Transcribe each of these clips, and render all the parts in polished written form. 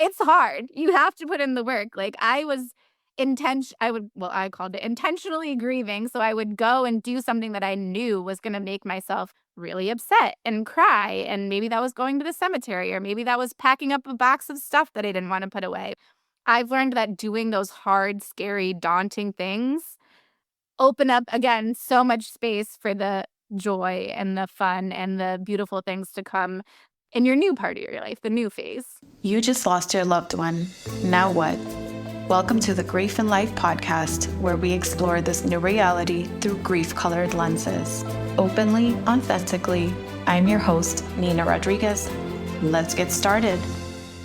it's hard. You have to put in the work. Like I called it intentionally grieving. So I would go and do something that I knew was going to make myself really upset and cry. And maybe that was going to the cemetery, or maybe that was packing up a box of stuff that I didn't want to put away. I've learned that doing those hard, scary, daunting things open up, again, so much space for the joy and the fun and the beautiful things to come in your new part of your life, the new phase. You just lost your loved one. Now what? Welcome to the Grief in Life podcast, where we explore this new reality through grief-colored lenses. Openly, authentically, I'm your host, Nina Rodriguez. Let's get started.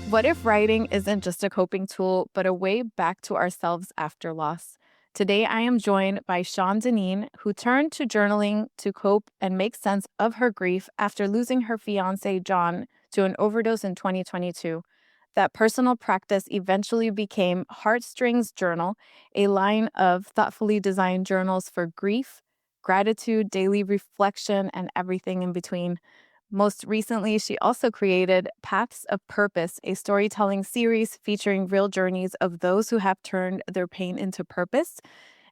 What if writing isn't just a coping tool, but a way back to ourselves after loss? Today, I am joined by Shawn Dinneen, who turned to journaling to cope and make sense of her grief after losing her fiancé, John, to an overdose in 2022. That personal practice eventually became HeartStrings Journal, a line of thoughtfully designed journals for grief, gratitude, daily reflection, and everything in between. Most recently, she also created Paths of Purpose, a storytelling series featuring real journeys of those who have turned their pain into purpose.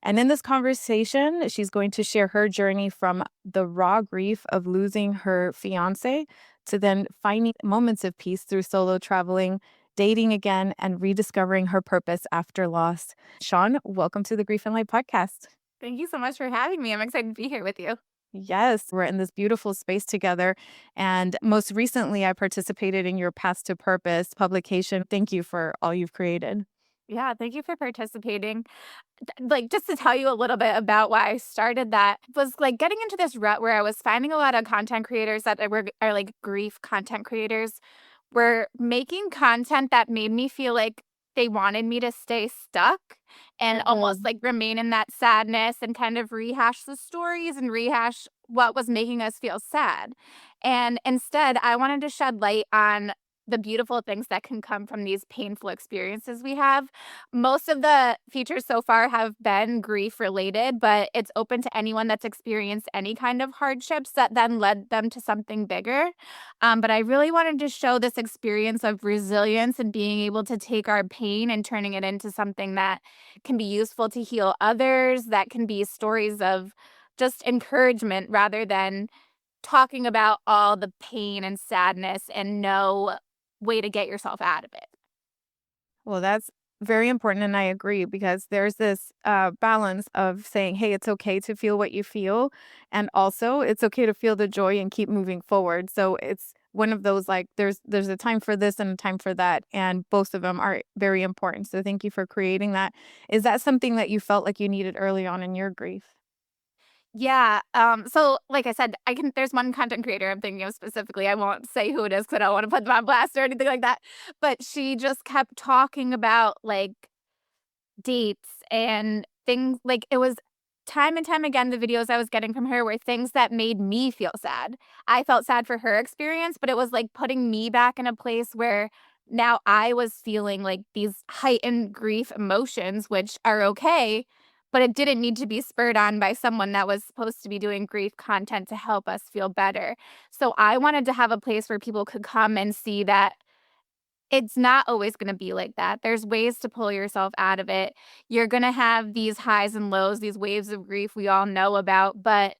And in this conversation, she's going to share her journey from the raw grief of losing her fiancé to then finding moments of peace through solo traveling, dating again, and rediscovering her purpose after loss. Shawn, welcome to the Grief and Life podcast. Thank you so much for having me. I'm excited to be here with you. Yes, we're in this beautiful space together. And most recently, I participated in your Paths to Purpose publication. Thank you for all you've created. Yeah, thank you for participating. Like, just to tell you a little bit about why I started that, was like getting into this rut where I was finding a lot of content creators that are like grief content creators were making content that made me feel like they wanted me to stay stuck and almost like remain in that sadness and kind of rehash the stories and rehash what was making us feel sad. And instead, I wanted to shed light on the beautiful things that can come from these painful experiences we have. Most of the features so far have been grief related, but it's open to anyone that's experienced any kind of hardships that then led them to something bigger. But I really wanted to show this experience of resilience and being able to take our pain and turning it into something that can be useful to heal others, that can be stories of just encouragement rather than talking about all the pain and sadness and no way to get yourself out of it. Well, that's very important. And I agree, because there's this balance of saying, hey, it's okay to feel what you feel. And also it's okay to feel the joy and keep moving forward. So it's one of those, like, there's a time for this and a time for that. And both of them are very important. So thank you for creating that. Is that something that you felt like you needed early on in your grief? Yeah. So like I said, there's one content creator I'm thinking of specifically. I won't say who it is because I don't want to put them on blast or anything like that. But she just kept talking about like dates and things. Like, it was time and time again, the videos I was getting from her were things that made me feel sad. I felt sad for her experience, but it was like putting me back in a place where now I was feeling like these heightened grief emotions, which are okay, but it didn't need to be spurred on by someone that was supposed to be doing grief content to help us feel better. So I wanted to have a place where people could come and see that it's not always going to be like that. There's ways to pull yourself out of it. You're going to have these highs and lows, these waves of grief we all know about, but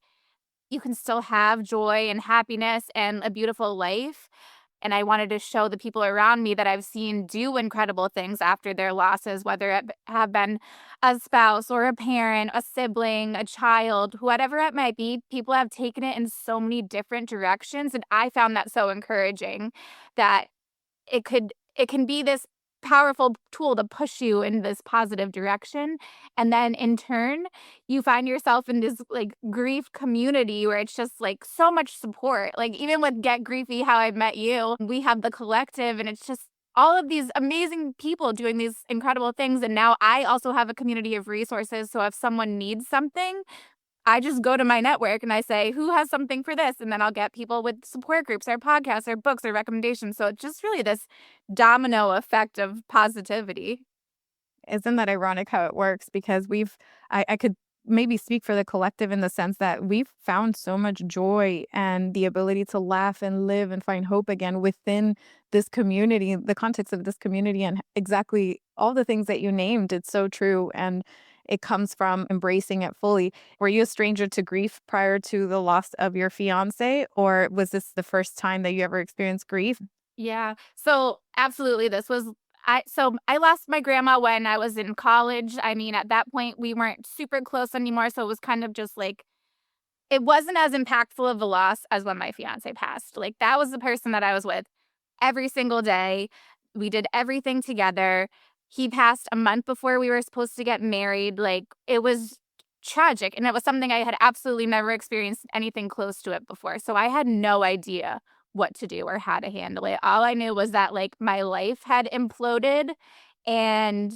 you can still have joy and happiness and a beautiful life. And I wanted to show the people around me that I've seen do incredible things after their losses, whether it have been a spouse or a parent, a sibling, a child, whatever it might be. People have taken it in so many different directions. And I found that so encouraging that it can be this powerful tool to push you in this positive direction. And then in turn, you find yourself in this like grief community where it's just like so much support. Like, even with Get Griefy, How I Met You, we have the collective, and it's just all of these amazing people doing these incredible things. And now I also have a community of resources. So if someone needs something, I just go to my network and I say, who has something for this? And then I'll get people with support groups or podcasts or books or recommendations. So it's just really this domino effect of positivity. Isn't that ironic how it works? Because I could maybe speak for the collective in the sense that we've found so much joy and the ability to laugh and live and find hope again within this community, the context of this community, and exactly all the things that you named. It's so true. And it comes from embracing it fully. Were you a stranger to grief prior to the loss of your fiance, or was this the first time that you ever experienced grief? Yeah. So absolutely, this was I lost my grandma when I was in college. I mean, at that point we weren't super close anymore, so it was kind of just like it wasn't as impactful of a loss as when my fiance passed. Like that was the person that I was with every single day. We did everything together. He passed a month before we were supposed to get married. Like it was tragic, and it was something I had absolutely never experienced anything close to it before. So I had no idea what to do or how to handle it. All I knew was that like my life had imploded, and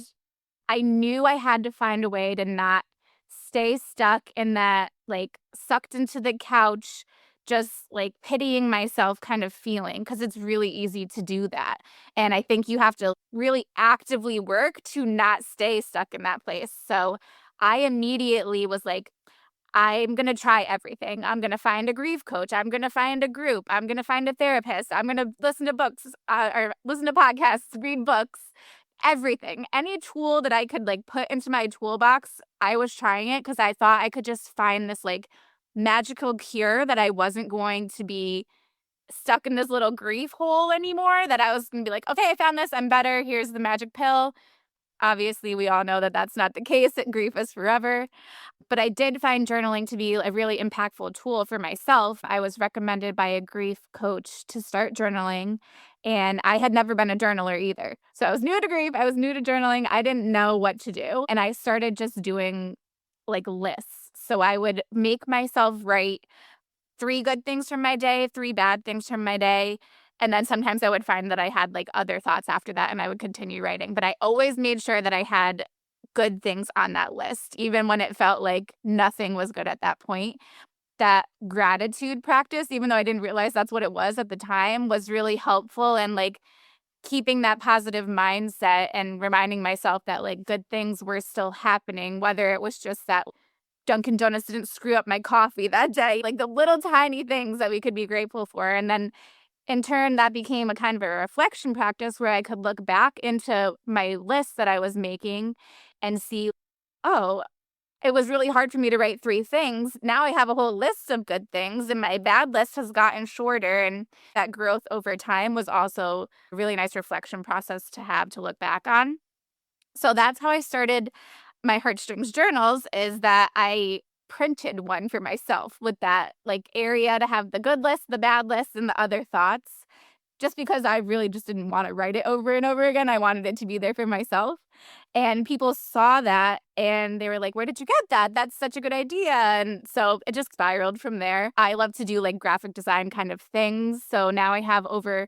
I knew I had to find a way to not stay stuck in that, like, sucked into the couch, just, like, pitying myself kind of feeling, because it's really easy to do that, and I think you have to really actively work to not stay stuck in that place. So, I immediately was like, I'm going to try everything. I'm going to find a grief coach. I'm going to find a group. I'm going to find a therapist. I'm going to listen to books, or listen to podcasts, read books, everything. Any tool that I could like put into my toolbox, I was trying it because I thought I could just find this like magical cure, that I wasn't going to be stuck in this little grief hole anymore, that I was going to be like, okay, I found this. I'm better. Here's the magic pill. Obviously, we all know that that's not the case, that grief is forever. But I did find journaling to be a really impactful tool for myself. I was recommended by a grief coach to start journaling, and I had never been a journaler either. So I was new to grief, I was new to journaling, I didn't know what to do, and I started just doing, like, lists. So I would make myself write 3 good things from my day, 3 bad things from my day, and then sometimes I would find that I had, like, other thoughts after that, and I would continue writing. But I always made sure that I had good things on that list, even when it felt like nothing was good at that point. That gratitude practice, even though I didn't realize that's what it was at the time, was really helpful, and, like, keeping that positive mindset and reminding myself that, like, good things were still happening, whether it was just that Dunkin' Donuts didn't screw up my coffee that day, like, the little tiny things that we could be grateful for. And then in turn, that became a kind of a reflection practice where I could look back into my list that I was making and see, oh, it was really hard for me to write 3 things. Now I have a whole list of good things, and my bad list has gotten shorter. And that growth over time was also a really nice reflection process to have to look back on. So that's how I started my HeartStrings journals, is that I printed one for myself with that like area to have the good list, the bad list, and the other thoughts. Just because I really just didn't want to write it over and over again. I wanted it to be there for myself. And people saw that and they were like, "Where did you get that? That's such a good idea." And so it just spiraled from there. I love to do like graphic design kind of things. So now I have over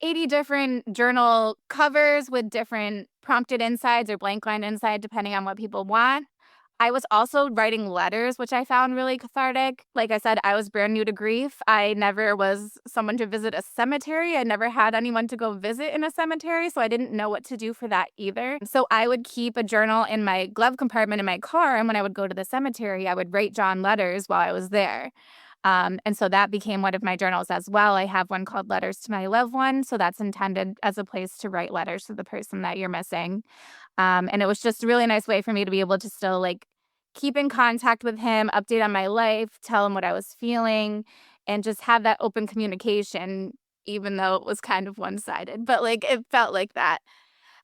80 different journal covers with different prompted insides or blank line inside, depending on what people want. I was also writing letters, which I found really cathartic. Like I said, I was brand new to grief. I never was someone to visit a cemetery. I never had anyone to go visit in a cemetery, so I didn't know what to do for that either. So I would keep a journal in my glove compartment in my car, and when I would go to the cemetery, I would write John letters while I was there. And so that became one of my journals as well. I have one called Letters to My Loved One. So that's intended as a place to write letters to the person that you're missing. And it was just a really nice way for me to be able to still like keep in contact with him, update on my life, tell him what I was feeling, and just have that open communication, even though it was kind of one-sided. But like it felt like that.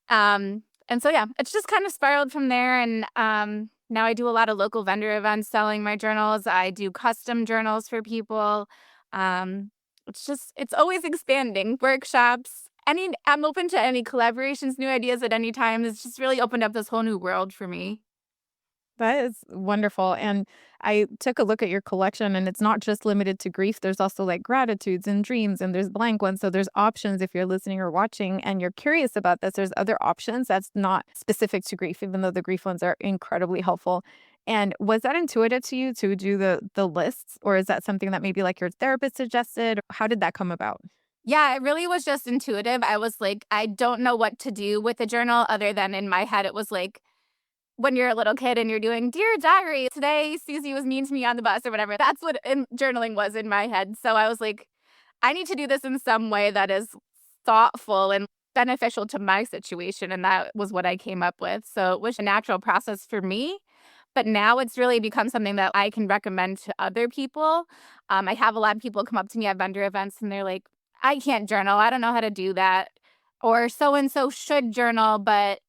And so, yeah, it's just kind of spiraled from there. And now I do a lot of local vendor events selling my journals. I do custom journals for people. It's always expanding. Workshops. I'm open to any collaborations, new ideas at any time. It's just really opened up this whole new world for me. That is wonderful. And I took a look at your collection, and it's not just limited to grief. There's also like gratitudes and dreams, and there's blank ones. So there's options if you're listening or watching and you're curious about this. There's other options that's not specific to grief, even though the grief ones are incredibly helpful. And was that intuitive to you to do the lists, or is that something that maybe like your therapist suggested? How did that come about? Yeah, it really was just intuitive. I was like, I don't know what to do with a journal other than in my head, it was like, when you're a little kid and you're doing, "Dear diary, today Susie was mean to me on the bus," or whatever. That's what journaling was in my head. So I was like, I need to do this in some way that is thoughtful and beneficial to my situation, and that was what I came up with. So it was a natural process for me, but now it's really become something that I can recommend to other people. I have a lot of people come up to me at vendor events, and they're like, "I can't journal. I don't know how to do that." Or so and so should journal, but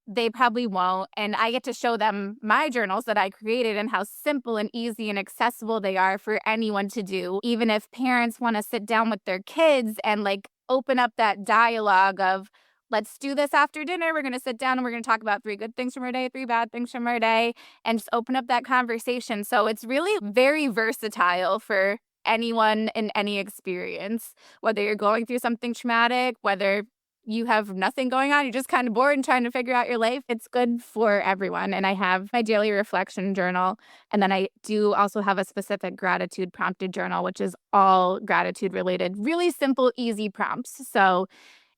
they probably won't, and I get to show them my journals that I created and how simple and easy and accessible they are for anyone to do. Even if parents wanna sit down with their kids and, like, open up that dialogue of, "Let's do this after dinner, we're gonna sit down and we're gonna talk about 3 good things from our day, 3 bad things from our day," and just open up that conversation. So it's really very versatile for anyone in any experience, whether you're going through something traumatic, whether you have nothing going on, you're just kind of bored and trying to figure out your life. It's good for everyone. And I have my daily reflection journal. And then I do also have a specific gratitude prompted journal, which is all gratitude related, really simple, easy prompts. So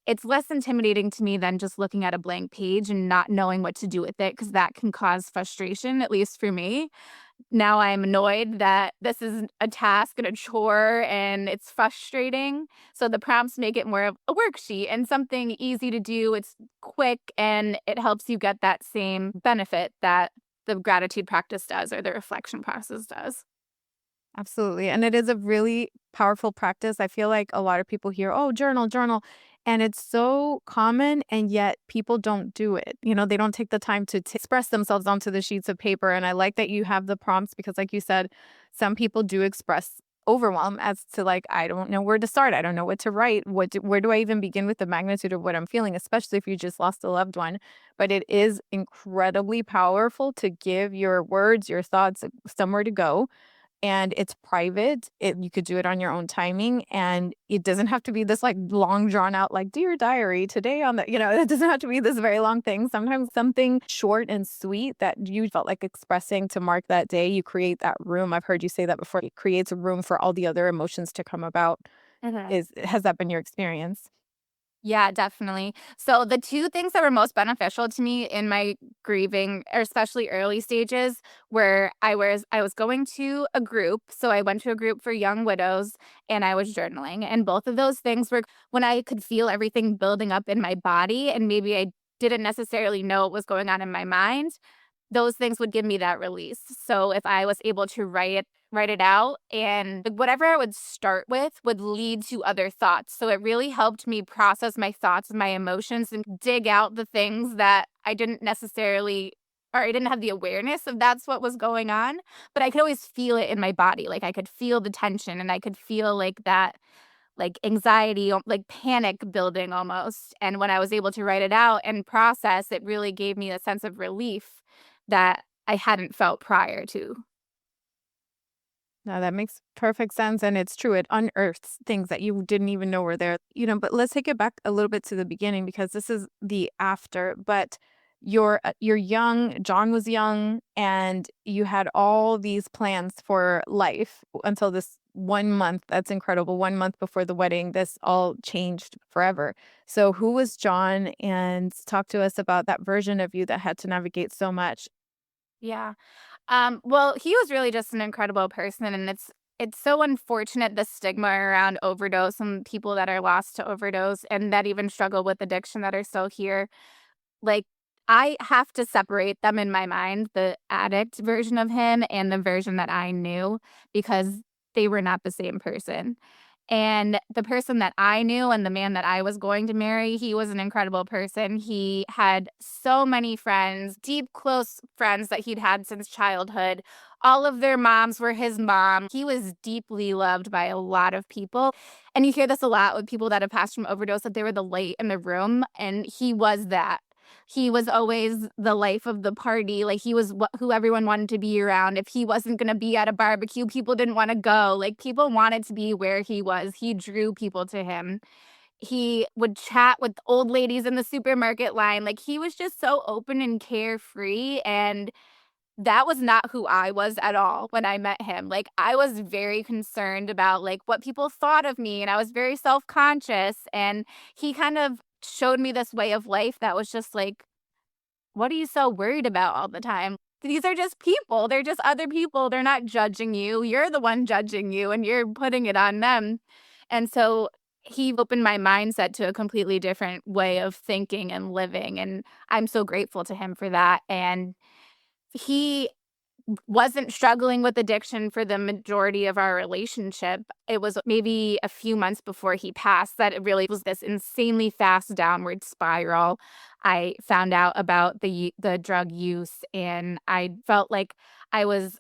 it's less intimidating to me than just looking at a blank page and not knowing what to do with it, because that can cause frustration, at least for me. Now I'm annoyed that this is a task and a chore and it's frustrating. So the prompts make it more of a worksheet and something easy to do. It's quick and it helps you get that same benefit that the gratitude practice does or the reflection process does. Absolutely. And it is a really powerful practice. I feel like a lot of people hear, oh, journal, journal. And it's so common, and yet people don't do it. They don't take the time to express themselves onto the sheets of paper. And I like that you have the prompts because, like you said, some people do express overwhelm as to, like, I don't know where to start. I don't know what to write. Where do I even begin with the magnitude of what I'm feeling, especially if you just lost a loved one? But it is incredibly powerful to give your words, your thoughts somewhere to go, and it's private. You could do it on your own timing, and it doesn't have to be this like long drawn out, like, dear diary today on the, it doesn't have to be this very long thing. Sometimes something short and sweet that you felt like expressing to mark that day, you create that room. I've heard you say that before. It creates a room for all the other emotions to come about. Has that been your experience? Yeah, definitely. So the 2 things that were most beneficial to me in my grieving, or especially early stages, were I was going to a group. So I went to a group for young widows and I was journaling. And both of those things were when I could feel everything building up in my body and maybe I didn't necessarily know what was going on in my mind. Those things would give me that release. So if I was able to write it out, and whatever I would start with would lead to other thoughts. So it really helped me process my thoughts and my emotions and dig out the things that I didn't necessarily, or I didn't have the awareness of that's what was going on, but I could always feel it in my body. Like I could feel the tension and I could feel like that, like anxiety, like panic building almost. And when I was able to write it out and process, it really gave me a sense of relief that I hadn't felt prior to. No, that makes perfect sense. And it's true. It unearths things that you didn't even know were there. But let's take it back a little bit to the beginning because this is the after. But you're young, John was young, and you had all these plans for life until this 1 month. That's incredible. 1 month before the wedding, this all changed forever. So who was John? And talk to us about that version of you that had to navigate so much. Yeah. Well, he was really just an incredible person, and it's so unfortunate the stigma around overdose and people that are lost to overdose and that even struggle with addiction that are still here. Like, I have to separate them in my mind, the addict version of him and the version that I knew, because they were not the same person. And the person that I knew and the man that I was going to marry, he was an incredible person. He had so many friends, deep, close friends that he'd had since childhood. All of their moms were his mom. He was deeply loved by a lot of people. And you hear this a lot with people that have passed from overdose, that they were the light in the room. And he was that. He was always the life of the party. Like, he was who everyone wanted to be around. If he wasn't going to be at a barbecue, people didn't want to go. Like, people wanted to be where he was. He drew people to him. He would chat with old ladies in the supermarket line. Like, he was just so open and carefree. And that was not who I was at all when I met him. Like, I was very concerned about, like, what people thought of me, and I was very self-conscious, and he kind of showed me this way of life that was just, like, what are you so worried about all the time? These are just people. They're just other people. They're not judging you. You're the one judging you and you're putting it on them. And so he opened my mindset to a completely different way of thinking and living. And I'm so grateful to him for that. And he wasn't struggling with addiction for the majority of our relationship. It was maybe a few months before he passed that it really was this insanely fast downward spiral. I found out about the drug use, and I felt like I was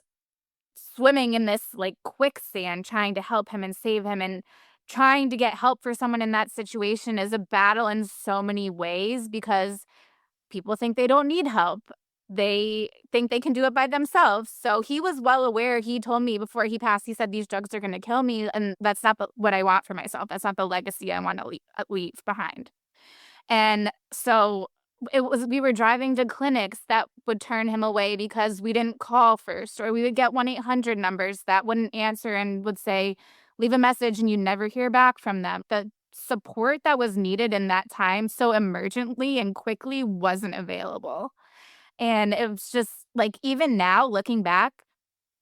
swimming in this like quicksand trying to help him and save him, and trying to get help for someone in that situation is a battle in so many ways because people think they don't need help. They think they can do it by themselves. So he was well aware. He told me before he passed, he said, these drugs are going to kill me. And that's not what I want for myself. That's not the legacy I want to leave behind. And so we were driving to clinics that would turn him away because we didn't call first, or we would get 1-800 numbers that wouldn't answer and would say, leave a message, and you never hear back from them. The support that was needed in that time so emergently and quickly wasn't available. And it was just like, even now looking back,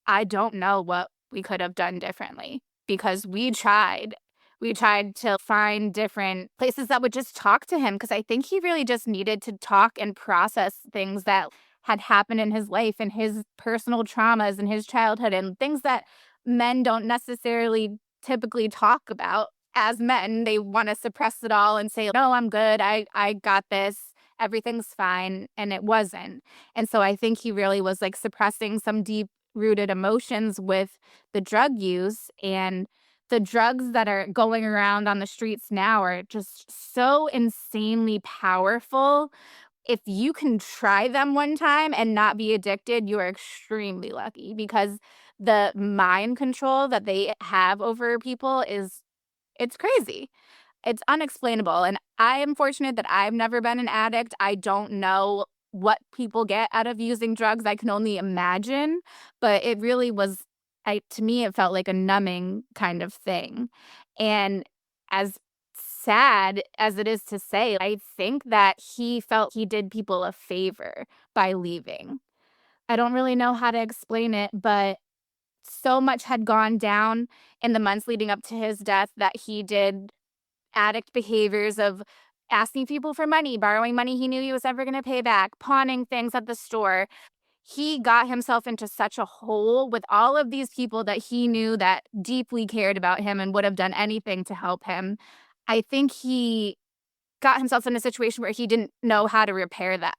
I don't know what we could have done differently because we tried. We tried to find different places that would just talk to him because I think he really just needed to talk and process things that had happened in his life and his personal traumas and his childhood and things that men don't necessarily typically talk about. As men, they want to suppress it all and say, no, I'm good. I got this. Everything's fine. And it wasn't. And so I think he really was like suppressing some deep rooted emotions with the drug use, and the drugs that are going around on the streets now are just so insanely powerful. If you can try them one time and not be addicted, you are extremely lucky because the mind control that they have over people it's crazy. It's unexplainable, and I am fortunate that I've never been an addict. I don't know what people get out of using drugs. I can only imagine, but it really was to me, it felt like a numbing kind of thing. And as sad as it is to say, I think that he felt he did people a favor by leaving. I don't really know how to explain it, but so much had gone down in the months leading up to his death that he did addict behaviors of asking people for money, borrowing money he knew he was never going to pay back, pawning things at the store. He got himself into such a hole with all of these people that he knew that deeply cared about him and would have done anything to help him. I think he got himself in a situation where he didn't know how to repair that.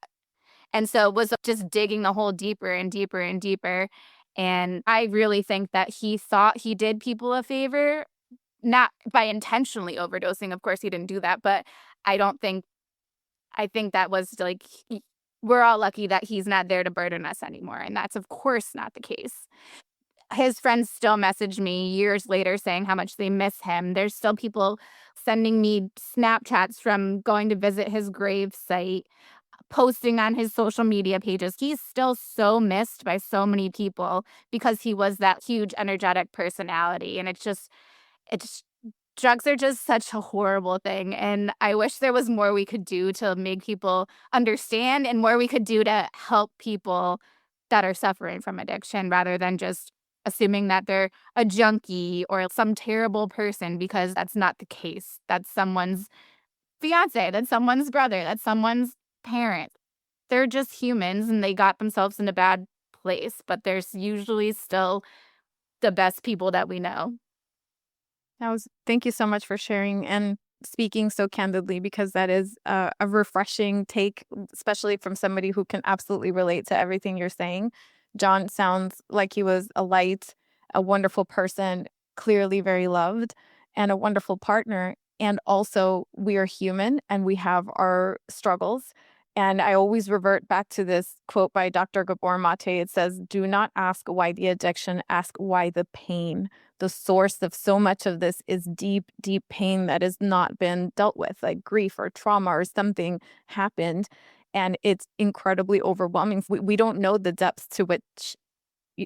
And so was just digging the hole deeper and deeper and deeper. And I really think that he thought he did people a favor, not by intentionally overdosing. Of course, he didn't do that. But I don't think, I think that was like, we're all lucky that he's not there to burden us anymore. And that's, of course, not the case. His friends still message me years later saying how much they miss him. There's still people sending me Snapchats from going to visit his grave site, posting on his social media pages. He's still so missed by so many people because he was that huge, energetic personality. And it's drugs are just such a horrible thing. And I wish there was more we could do to make people understand and more we could do to help people that are suffering from addiction rather than just assuming that they're a junkie or some terrible person, because that's not the case. That's someone's fiance, that's someone's brother, that's someone's parent. They're just humans and they got themselves in a bad place, but there's usually still the best people that we know. Thank you so much for sharing and speaking so candidly, because that is a refreshing take, especially from somebody who can absolutely relate to everything you're saying. John sounds like he was a light, a wonderful person, clearly very loved, and a wonderful partner. And also, we are human and we have our struggles. And I always revert back to this quote by Dr. Gabor Mate. It says, "Do not ask why the addiction, ask why the pain." The source of so much of this is deep, deep pain that has not been dealt with, like grief or trauma or something happened. And it's incredibly overwhelming. We don't know the depths to which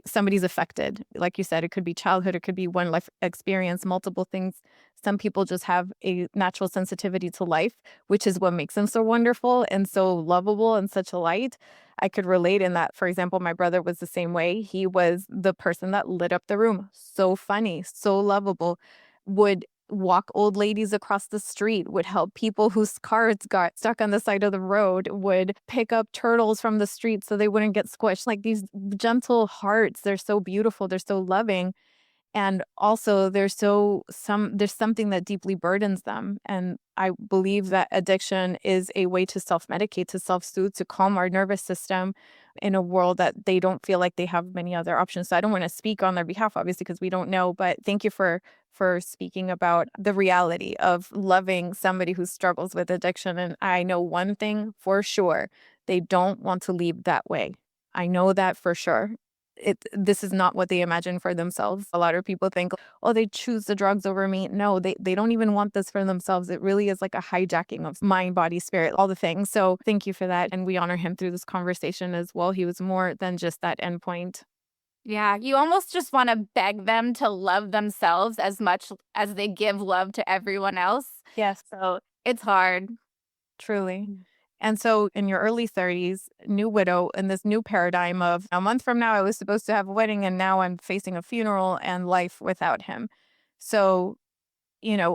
somebody's affected. Like you said, it could be childhood, it could be one life experience, multiple things. Some people just have a natural sensitivity to life, which is what makes them so wonderful and so lovable and such a light. I could relate in that. For example, my brother was the same way. He was the person that lit up the room. So funny, so lovable, would walk old ladies across the street, would help people whose cars got stuck on the side of the road, would pick up turtles from the street so they wouldn't get squished. Like these gentle hearts, they're so beautiful, they're so loving. And also there's something that deeply burdens them. And I believe that addiction is a way to self-medicate, to self-soothe, to calm our nervous system in a world that they don't feel like they have many other options. So I don't want to speak on their behalf, obviously, because we don't know, but thank you for speaking about the reality of loving somebody who struggles with addiction. And I know one thing for sure, they don't want to leave that way. I know that for sure. This is not what they imagine for themselves. A lot of people think, oh, they choose the drugs over me. No, they don't even want this for themselves. It really is like a hijacking of mind, body, spirit, all the things. So thank you for that. And we honor him through this conversation as well. He was more than just that endpoint. Yeah, you almost just want to beg them to love themselves as much as they give love to everyone else. Yes, So it's hard. truly. And so in your early 30s, new widow, in this new paradigm of a month from now, I was supposed to have a wedding and now I'm facing a funeral and life without him. So,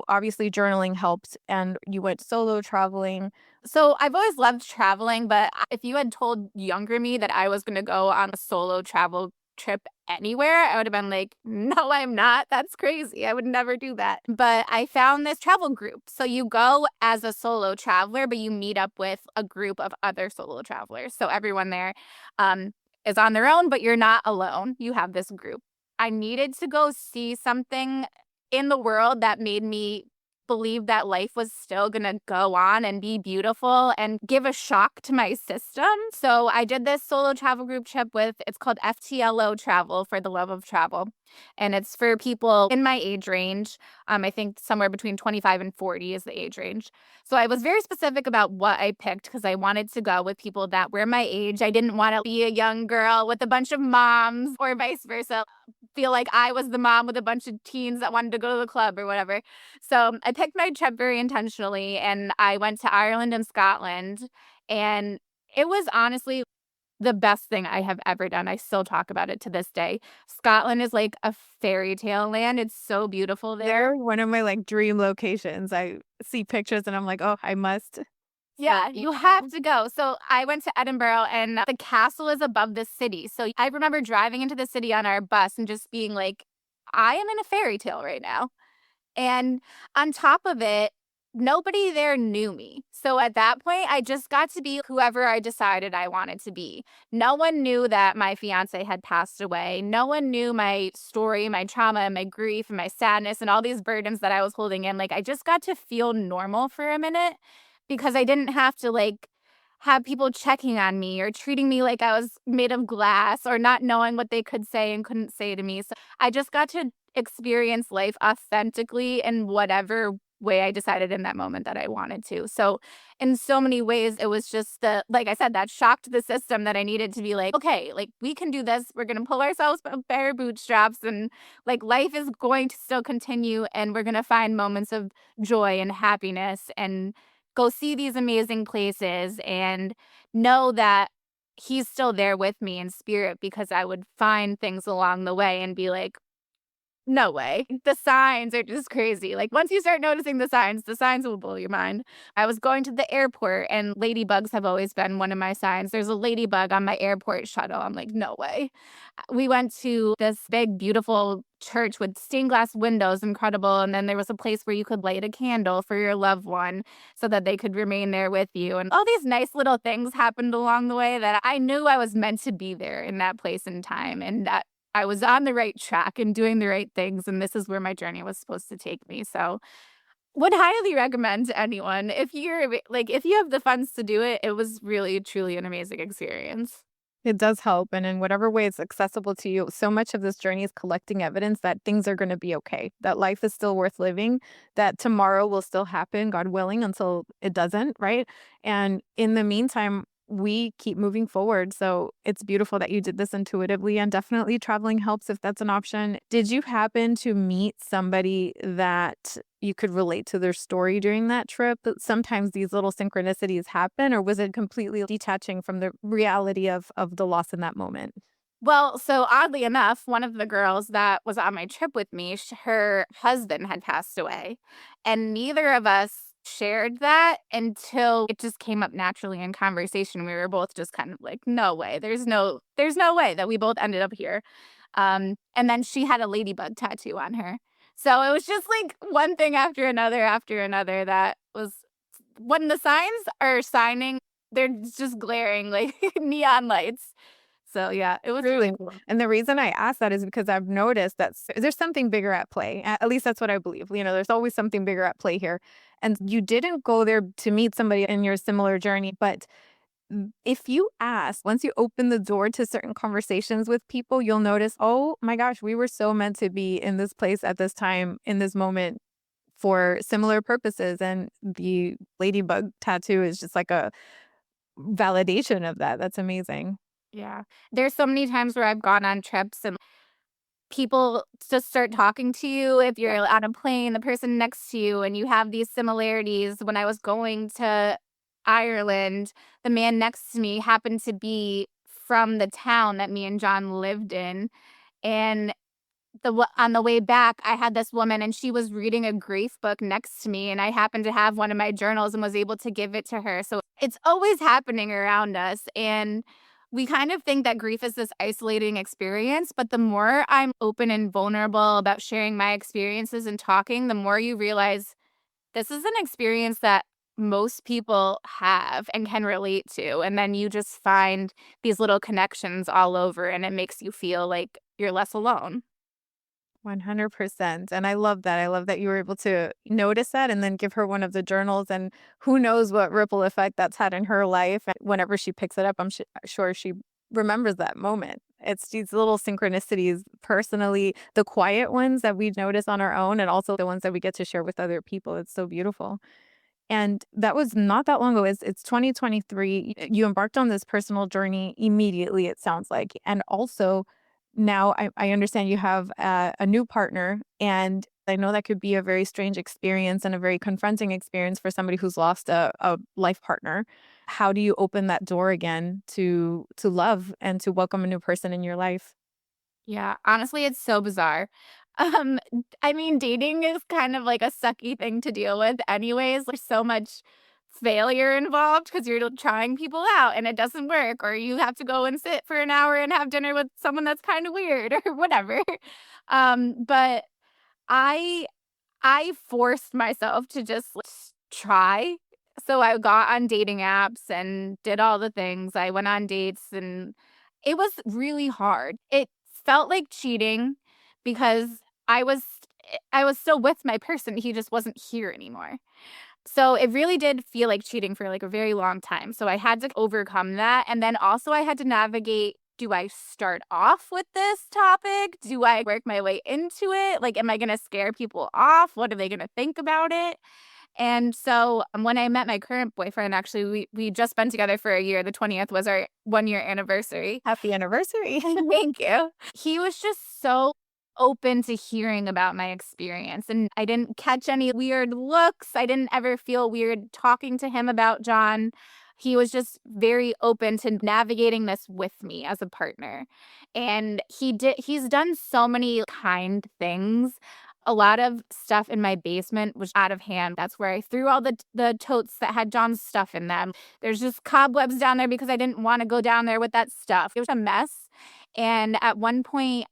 obviously journaling helped and you went solo traveling. So I've always loved traveling, but if you had told younger me that I was going to go on a solo travel trip anywhere, I would have been like, no, I'm not. That's crazy. I would never do that. But I found this travel group. So you go as a solo traveler, but you meet up with a group of other solo travelers. So everyone there is on their own, but you're not alone. You have this group. I needed to go see something in the world that made me believe that life was still going to go on and be beautiful and give a shock to my system. So I did this solo travel group trip it's called FTLO Travel, for the love of travel. And it's for people in my age range. I think somewhere between 25 and 40 is the age range. So I was very specific about what I picked because I wanted to go with people that were my age. I didn't want to be a young girl with a bunch of moms or vice versa. Feel like I was the mom with a bunch of teens that wanted to go to the club or whatever. So I picked my trip very intentionally and I went to Ireland and Scotland. And it was honestly the best thing I have ever done. I still talk about it to this day. Scotland is like a fairy tale land. It's so beautiful there. They're one of my dream locations. I see pictures and I'm like, oh, I must. Yeah, you have to go. So I went to Edinburgh and the castle is above the city. So I remember driving into the city on our bus and just being like, I am in a fairy tale right now. And on top of it, nobody there knew me. So at that point, I just got to be whoever I decided I wanted to be. No one knew that my fiance had passed away. No one knew my story, my trauma, and my grief, and my sadness, and all these burdens that I was holding in. I just got to feel normal for a minute because I didn't have to have people checking on me or treating me like I was made of glass or not knowing what they could say and couldn't say to me. So I just got to experience life authentically in whatever way I decided in that moment that I wanted to. So in so many ways, it was just like I said, that shocked the system that I needed to be like, okay, we can do this. We're going to pull ourselves up by our bootstraps and life is going to still continue and we're going to find moments of joy and happiness and go see these amazing places and know that he's still there with me in spirit because I would find things along the way and be like, no way. The signs are just crazy. Once you start noticing the signs will blow your mind. I was going to the airport and ladybugs have always been one of my signs. There's a ladybug on my airport shuttle. I'm like, no way. We went to this big, beautiful church with stained glass windows, incredible. And then there was a place where you could light a candle for your loved one so that they could remain there with you. And all these nice little things happened along the way that I knew I was meant to be there in that place and time. And that I was on the right track and doing the right things, and this is where my journey was supposed to take me. So would highly recommend to anyone. If you have the funds to do it, it was really, truly an amazing experience. It does help. And in whatever way it's accessible to you, so much of this journey is collecting evidence that things are going to be okay, that life is still worth living, that tomorrow will still happen, God willing, until it doesn't, right? And in the meantime, we keep moving forward. So it's beautiful that you did this intuitively, and definitely traveling helps if that's an option. Did you happen to meet somebody that you could relate to their story during that trip? Sometimes these little synchronicities happen, or was it completely detaching from the reality of the loss in that moment? Well, so oddly enough, one of the girls that was on my trip with me, her husband had passed away, and neither of us shared that until it just came up naturally in conversation. We were both just kind of like, "No way. There's no way that we both ended up here." And then she had a ladybug tattoo on her. So it was just like one thing after another that was when the signs are signing, they're just glaring like neon lights. So yeah, it was really Truly. cool. And the reason I ask that is because I've noticed that there's something bigger at play. At least that's what I believe. There's always something bigger at play here. And you didn't go there to meet somebody in your similar journey, but if you ask, once you open the door to certain conversations with people, you'll notice, oh my gosh, we were so meant to be in this place at this time, in this moment for similar purposes. And the ladybug tattoo is just like a validation of that. That's amazing. Yeah. There's so many times where I've gone on trips and people just start talking to you if you're on a plane, the person next to you, and you have these similarities. When I was going to Ireland, the man next to me happened to be from the town that me and John lived in. And on the way back, I had this woman and she was reading a grief book next to me, and I happened to have one of my journals and was able to give it to her. So it's always happening around us, and we kind of think that grief is this isolating experience, but the more I'm open and vulnerable about sharing my experiences and talking, the more you realize this is an experience that most people have and can relate to, and then you just find these little connections all over, and it makes you feel like you're less alone. 100%. And I love that. I love that you were able to notice that and then give her one of the journals. And who knows what ripple effect that's had in her life. And whenever she picks it up, I'm sure she remembers that moment. It's these little synchronicities, personally, the quiet ones that we notice on our own, and also the ones that we get to share with other people. It's so beautiful. And that was not that long ago. It's 2023. You embarked on this personal journey immediately, it sounds like. And also, now I understand you have a new partner. And I know that could be a very strange experience and a very confronting experience for somebody who's lost a life partner. How do you open that door again to love and to welcome a new person in your life? Yeah, honestly, it's so bizarre. Um, I mean, dating is kind of like a sucky thing to deal with anyways. There's so much failure involved because you're trying people out and it doesn't work, or you have to go and sit for an hour and have dinner with someone that's kind of weird or whatever. But I I forced myself to just try. So I got on dating apps and did all the things. I went on dates and it was really hard. It felt like cheating because I was I was still with my person. He just wasn't here anymore. So it really did feel like cheating for like a very long time. So I had to overcome that. And then also I had to navigate, do I start off with this topic? Do I work my way into it? Like, am I going to scare people off? What are they going to think about it? And so when I met my current boyfriend, actually, we just been together for a year. The 20th was our 1 year anniversary. Happy anniversary. Thank you. He was just so open to hearing about my experience, and I didn't catch any weird looks. I didn't ever feel weird talking to him about John. He was just very open to navigating this with me as a partner. And he's done so many kind things. A lot of stuff in my basement was out of hand. That's where I threw all the totes that had John's stuff in them. There's just cobwebs down there because I didn't want to go down there with that stuff. It was a mess. And at one point,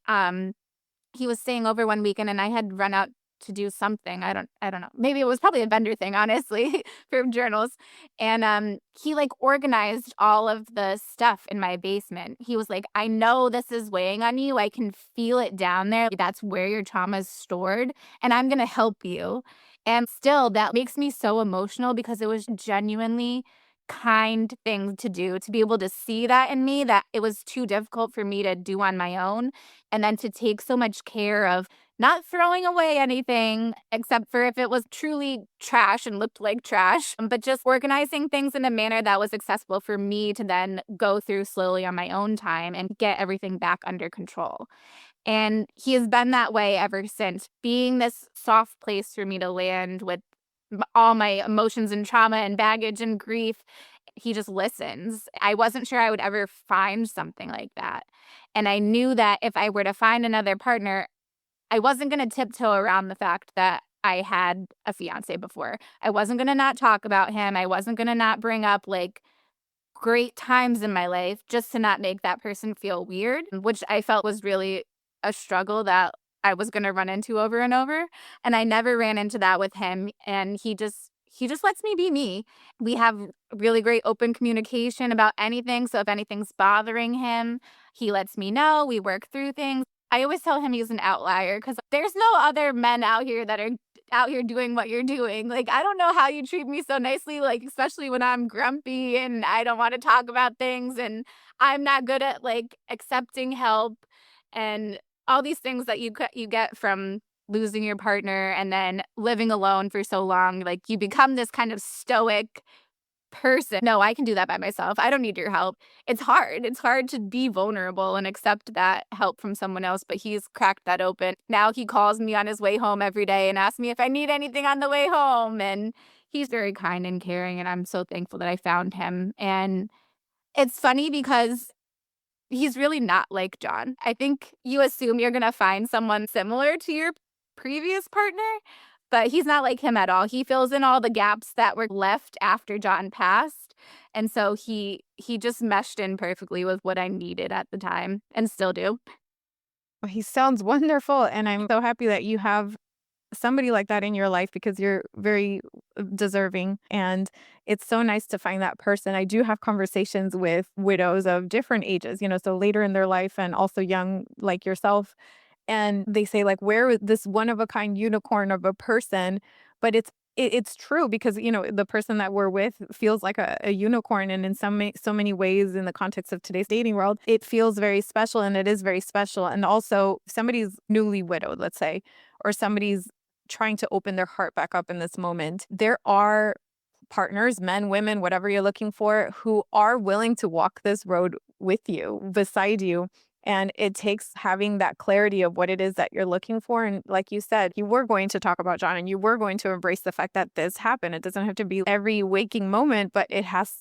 he was staying over one weekend and I had run out to do something. I don't know. Maybe it was probably a vendor thing, honestly, for journals. And he like organized all of the stuff in my basement. He was like, "I know this is weighing on you. I can feel it down there. That's where your trauma is stored, and I'm going to help you." And still that makes me so emotional because it was genuinely kind thing to do, to be able to see that in me, that it was too difficult for me to do on my own, and then to take so much care of not throwing away anything except for if it was truly trash and looked like trash, but just organizing things in a manner that was accessible for me to then go through slowly on my own time and get everything back under control. And he has been that way ever since, being this soft place for me to land with all my emotions and trauma and baggage and grief. He just listens. I wasn't sure I would ever find something like that. And I knew that if I were to find another partner, I wasn't going to tiptoe around the fact that I had a fiance before. I wasn't going to not talk about him. I wasn't going to not bring up like great times in my life just to not make that person feel weird, which I felt was really a struggle that I was going to run into over and over. And I never ran into that with him. And he just lets me be me. We have really great open communication about anything. So if anything's bothering him, he lets me know. We work through things. I always tell him he's an outlier because there's no other men out here that are out here doing what you're doing. Like, I don't know how you treat me so nicely, like, especially when I'm grumpy and I don't want to talk about things and I'm not good at like accepting help and all these things that you get from losing your partner and then living alone for so long. Like, you become this kind of stoic person. No, I can do that by myself. I don't need your help. It's hard. It's hard to be vulnerable and accept that help from someone else, but he's cracked that open. Now he calls me on his way home every day and asks me if I need anything on the way home. And he's very kind and caring, and I'm so thankful that I found him. And it's funny because he's really not like John. I think you assume you're going to find someone similar to your previous partner, but he's not like him at all. He fills in all the gaps that were left after John passed. And so he just meshed in perfectly with what I needed at the time and still do. Well, he sounds wonderful, and I'm so happy that you have somebody like that in your life because you're very deserving, and it's so nice to find that person. I do have conversations with widows of different ages, so later in their life and also young like yourself, and they say like, where is this one of a kind unicorn of a person? But it's true because the person that we're with feels like a unicorn, and in so many ways in the context of today's dating world, it feels very special, and it is very special. And also, somebody's newly widowed, let's say, or somebody's trying to open their heart back up in this moment. There are partners, men, women, whatever you're looking for, who are willing to walk this road with you, beside you. And it takes having that clarity of what it is that you're looking for. And like you said, you were going to talk about John and you were going to embrace the fact that this happened. It doesn't have to be every waking moment, but it has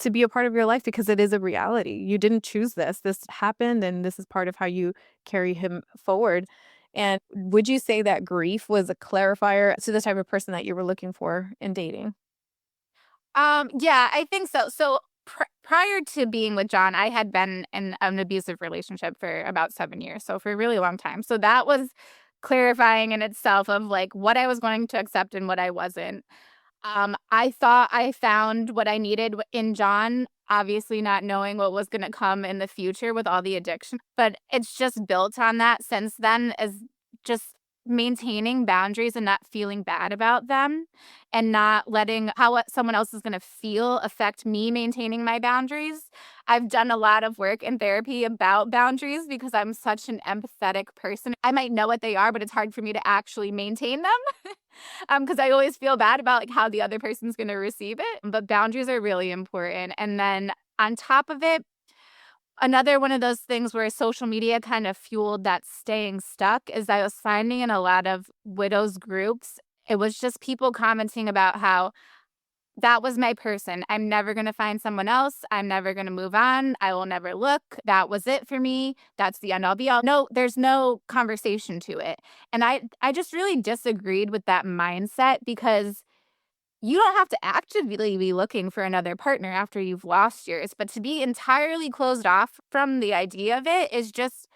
to be a part of your life because it is a reality. You didn't choose this. This happened, and this is part of how you carry him forward. And would you say that grief was a clarifier to the type of person that you were looking for in dating? Yeah, I think so. So prior to being with John, I had been in an abusive relationship for about 7 years, so for a really long time. So that was clarifying in itself of like what I was going to accept and what I wasn't. I thought I found what I needed in John, obviously not knowing what was going to come in the future with all the addiction, but it's just built on that since then, as just maintaining boundaries and not feeling bad about them and not letting how what someone else is going to feel affect me maintaining my boundaries. I've done a lot of work in therapy about boundaries because I'm such an empathetic person. I might know what they are, but it's hard for me to actually maintain them. Because I always feel bad about like how the other person's going to receive it. But boundaries are really important. And then on top of it, another one of those things where social media kind of fueled that staying stuck is I was finding in a lot of widows groups, it was just people commenting about how that was my person. I'm never going to find someone else. I'm never going to move on. I will never look. That was it for me. That's the end all be all. No, there's no conversation to it. And I just really disagreed with that mindset because you don't have to actively be looking for another partner after you've lost yours, but to be entirely closed off from the idea of it is just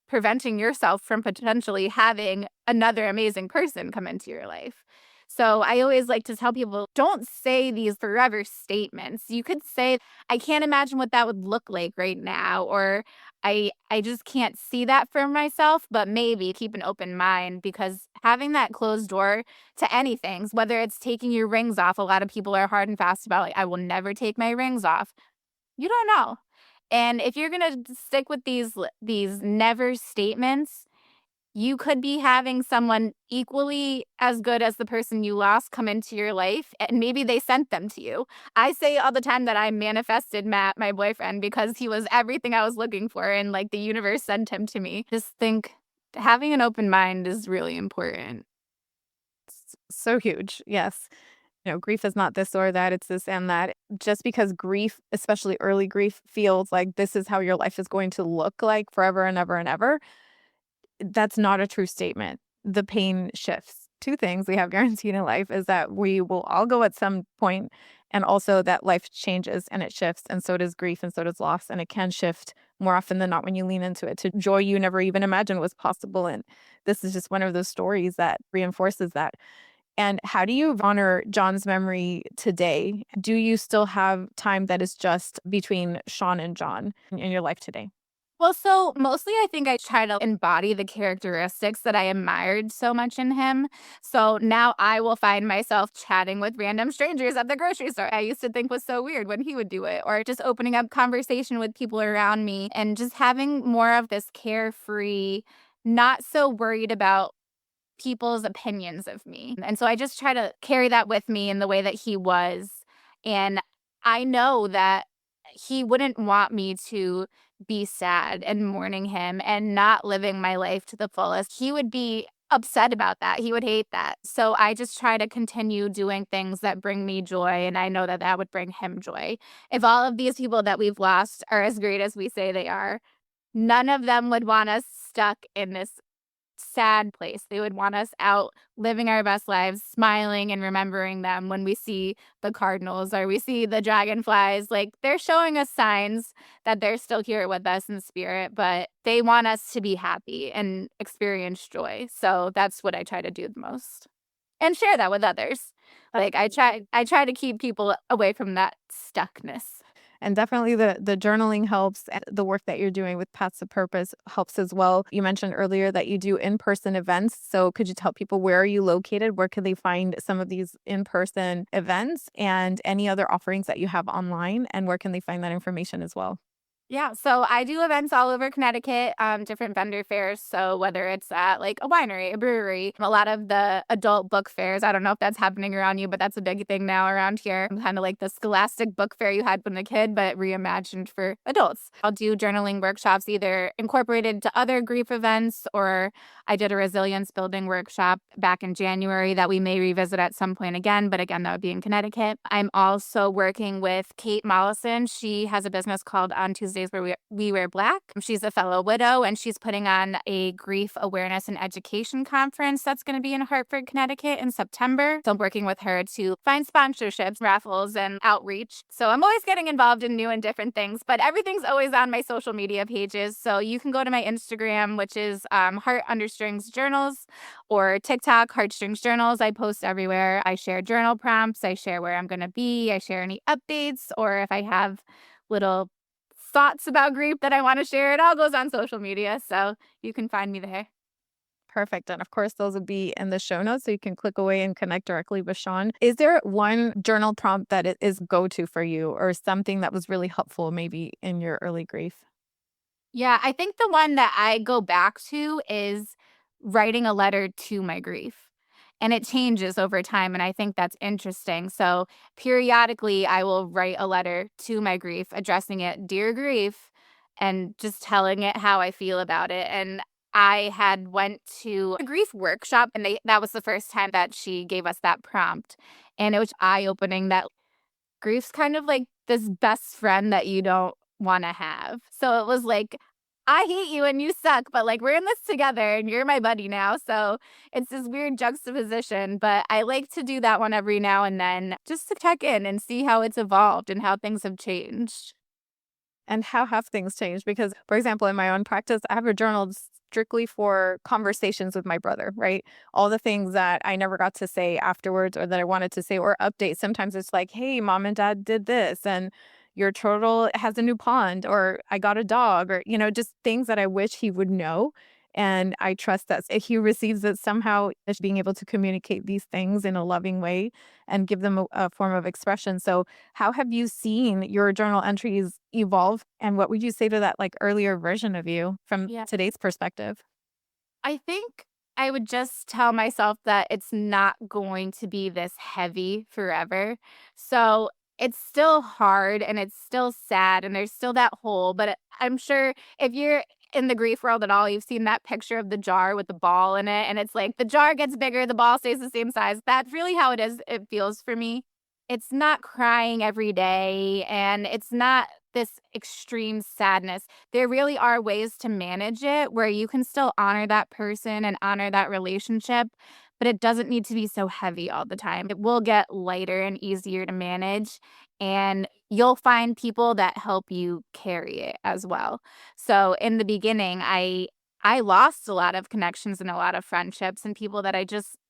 preventing yourself from potentially having another amazing person come into your life. So I always like to tell people, don't say these forever statements. You could say, I can't imagine what that would look like right now, or I just can't see that for myself, but maybe keep an open mind because having that closed door to anything, whether it's taking your rings off, a lot of people are hard and fast about like, I will never take my rings off. You don't know. And if you're going to stick with these never statements, you could be having someone equally as good as the person you lost come into your life, and maybe they sent them to you. I say all the time that I manifested Matt, my boyfriend, because he was everything I was looking for, and like the universe sent him to me. Just think having an open mind is really important. So huge. Yes. Grief is not this or that, it's this and that. Just because grief, especially early grief, feels like this is how your life is going to look like forever and ever and ever, that's not a true statement. The pain shifts. Two things we have guaranteed in life is that we will all go at some point, and also that life changes and it shifts, and so does grief and so does loss, and it can shift more often than not when you lean into it to joy you never even imagined was possible. And this is just one of those stories that reinforces that. And how do you honor John's memory today? Do you still have time that is just between Shawn and John in your life today? Well, so mostly I think I try to embody the characteristics that I admired so much in him. So now I will find myself chatting with random strangers at the grocery store. I used to think was so weird when he would do it, or just opening up conversation with people around me and just having more of this carefree, not so worried about people's opinions of me. And so I just try to carry that with me in the way that he was. And I know that he wouldn't want me to be sad and mourning him and not living my life to the fullest. He would be upset about that. He would hate that. So I just try to continue doing things that bring me joy. And I know that that would bring him joy. If all of these people that we've lost are as great as we say they are, none of them would want us stuck in this sad place. They would want us out living our best lives, smiling and remembering them when we see the cardinals or we see the dragonflies. Like they're showing us signs that they're still here with us in spirit, but they want us to be happy and experience joy. So that's what I try to do the most. And share that with others. Like I try to keep people away from that stuckness. And definitely the journaling helps. And the work that you're doing with Paths of Purpose helps as well. You mentioned earlier that you do in-person events. So could you tell people, where are you located? Where can they find some of these in-person events and any other offerings that you have online? And where can they find that information as well? Yeah, so I do events all over Connecticut, different vendor fairs. So whether it's at like a winery, a brewery, a lot of the adult book fairs. I don't know if that's happening around you, but that's a big thing now around here. Kind of like the scholastic book fair you had when a kid, but reimagined for adults. I'll do journaling workshops, either incorporated to other grief events, or I did a resilience building workshop back in January that we may revisit at some point again. But again, that would be in Connecticut. I'm also working with Kate Mollison. She has a business called On Tuesdays Where we Wear Black. She's a fellow widow, and she's putting on a grief awareness and education conference that's going to be in Hartford, Connecticut in September. So I'm working with her to find sponsorships, raffles, and outreach. So I'm always getting involved in new and different things, but everything's always on my social media pages. So you can go to my Instagram, which is Heart_Strings Journals, or TikTok, HeartStrings Journals. I post everywhere. I share journal prompts. I share where I'm going to be. I share any updates, or if I have little thoughts about grief that I want to share. It all goes on social media, so you can find me there. Perfect. And of course, those will be in the show notes so you can click away and connect directly with Shawn. Is there one journal prompt that is go-to for you, or something that was really helpful maybe in your early grief? Yeah, I think the one that I go back to is writing a letter to my grief. And it changes over time, and I think that's interesting. So periodically, I will write a letter to my grief, addressing it, "Dear grief," and just telling it how I feel about it. And I had went to a grief workshop, and that was the first time that she gave us that prompt. And it was eye-opening that grief's kind of like this best friend that you don't wanna have. So it was like, I hate you and you suck, but like we're in this together and you're my buddy now. So it's this weird juxtaposition, but I like to do that one every now and then just to check in and see how it's evolved and how things have changed. And how have things changed? Because, for example, in my own practice, I have a journal strictly for conversations with my brother, right? All the things that I never got to say afterwards or that I wanted to say, or updates. Sometimes it's like, hey, mom and dad did this, and your turtle has a new pond, or I got a dog, or, just things that I wish he would know. And I trust that if he receives it somehow, is being able to communicate these things in a loving way and give them a form of expression. So how have you seen your journal entries evolve? And what would you say to that like earlier version of you from Yeah. today's perspective? I think I would just tell myself that it's not going to be this heavy forever. So it's still hard and it's still sad and there's still that hole. But I'm sure if you're in the grief world at all, you've seen that picture of the jar with the ball in it. And it's like the jar gets bigger, the ball stays the same size. That's really how it is. It feels for me. It's not crying every day and it's not this extreme sadness. There really are ways to manage it where you can still honor that person and honor that relationship, but it doesn't need to be so heavy all the time. It will get lighter and easier to manage, and you'll find people that help you carry it as well. So in the beginning, I lost a lot of connections and a lot of friendships and people that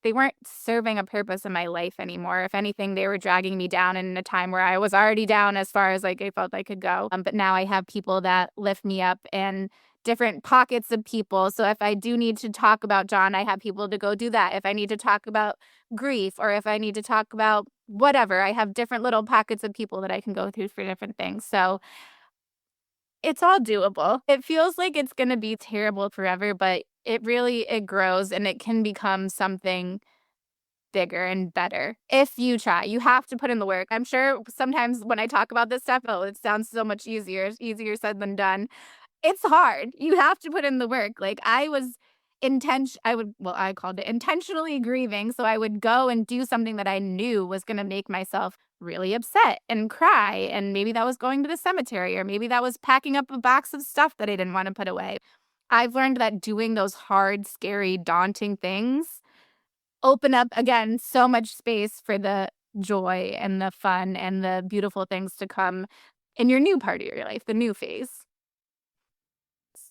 they weren't serving a purpose in my life anymore. If anything, they were dragging me down in a time where I was already down as far as like I felt I could go. But now I have people that lift me up and different pockets of people. So if I do need to talk about John, I have people to go do that. If I need to talk about grief or if I need to talk about whatever, I have different little pockets of people that I can go through for different things. So it's all doable. It feels like it's gonna be terrible forever, but it grows and it can become something bigger and better if you try. You have to put in the work. I'm sure sometimes when I talk about this stuff, oh, it sounds so much easier. It's easier said than done. It's hard. You have to put in the work. Like, I called it intentionally grieving, so I would go and do something that I knew was gonna make myself really upset and cry, and maybe that was going to the cemetery, or maybe that was packing up a box of stuff that I didn't wanna put away. I've learned that doing those hard, scary, daunting things open up, again, so much space for the joy and the fun and the beautiful things to come in your new part of your life, the new phase.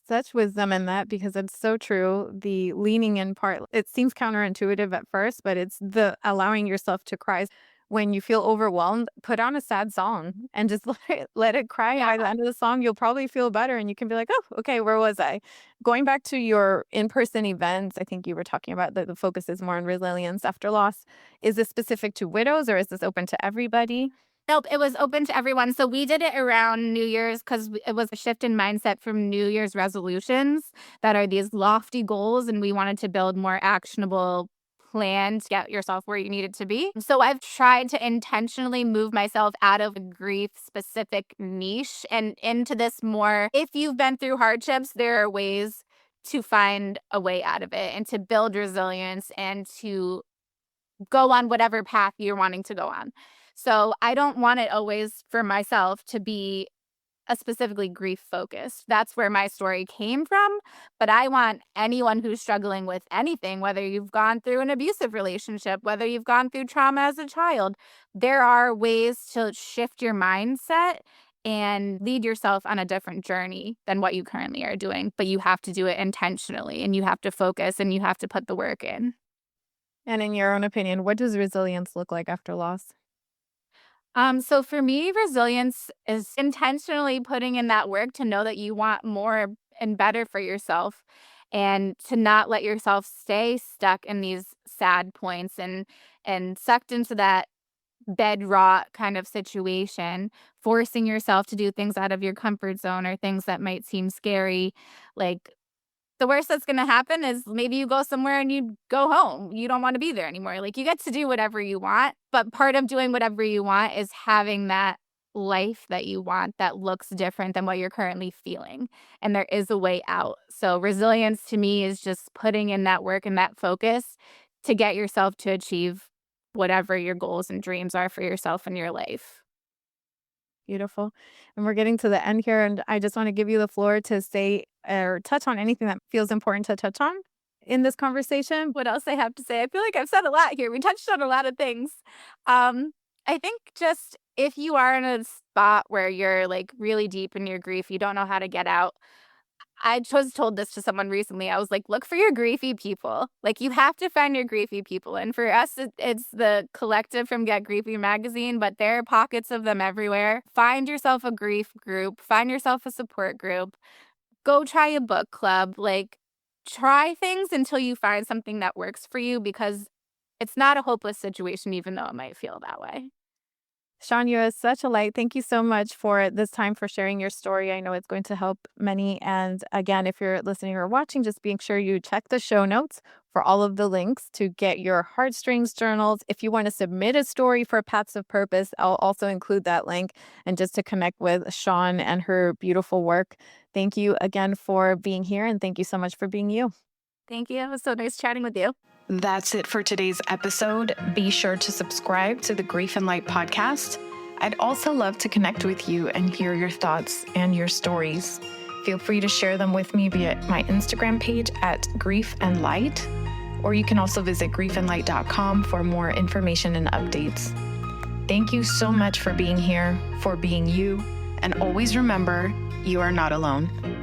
Such wisdom in that because it's so true. The leaning in part, it seems counterintuitive at first, but it's the allowing yourself to cry. When you feel overwhelmed, put on a sad song and just let it cry. Yeah. By the end of the song, you'll probably feel better and you can be like, oh, okay, where was I? Going back to your in person events, I think you were talking about the focus is more on resilience after loss. Is this specific to widows or is this open to everybody? Nope, it was open to everyone. So we did it around New Year's because it was a shift in mindset from New Year's resolutions that are these lofty goals, and we wanted to build more actionable plan to get yourself where you needed to be. So I've tried to intentionally move myself out of a grief specific niche and into this more, if you've been through hardships, there are ways to find a way out of it and to build resilience and to go on whatever path you're wanting to go on. So I don't want it always for myself to be a specifically grief focused. That's where my story came from. But I want anyone who's struggling with anything, whether you've gone through an abusive relationship, whether you've gone through trauma as a child, there are ways to shift your mindset and lead yourself on a different journey than what you currently are doing. But you have to do it intentionally and you have to focus and you have to put the work in. And in your own opinion, what does resilience look like after loss? So for me, resilience is intentionally putting in that work to know that you want more and better for yourself and to not let yourself stay stuck in these sad points and sucked into that bedrock kind of situation, forcing yourself to do things out of your comfort zone or things that might seem scary. Like the worst that's gonna happen is maybe you go somewhere and you go home. You don't wanna be there anymore. Like, you get to do whatever you want, but part of doing whatever you want is having that life that you want that looks different than what you're currently feeling, and there is a way out. So, resilience to me is just putting in that work and that focus to get yourself to achieve whatever your goals and dreams are for yourself and your life. Beautiful. And we're getting to the end here, and I just want to give you the floor to say or touch on anything that feels important to touch on in this conversation. What else I have to say? I feel like I've said a lot here. We touched on a lot of things. Um, I think just if you are in a spot where you're like really deep in your grief, you don't know how to get out. I was told this to someone recently. I was like, look for your griefy people. Like, you have to find your griefy people. And for us, it's the collective from Get Griefy magazine, but there are pockets of them everywhere. Find yourself a grief group, find yourself a support group, go try a book club. Like, try things until you find something that works for you because it's not a hopeless situation, even though it might feel that way. Shawn, you are such a light. Thank you so much for this time for sharing your story. I know it's going to help many. And again, if you're listening or watching, just make sure you check the show notes for all of the links to get your HeartStrings journals. If you want to submit a story for Paths of Purpose, I'll also include that link. And just to connect with Shawn and her beautiful work, thank you again for being here. And thank you so much for being you. Thank you. It was so nice chatting with you. That's it for today's episode. Be sure to subscribe to the Grief and Light podcast. I'd also love to connect with you and hear your thoughts and your stories. Feel free to share them with me via my Instagram page at Grief and Light, or you can also visit griefandlight.com for more information and updates. Thank you so much for being here, for being you, and always remember, you are not alone.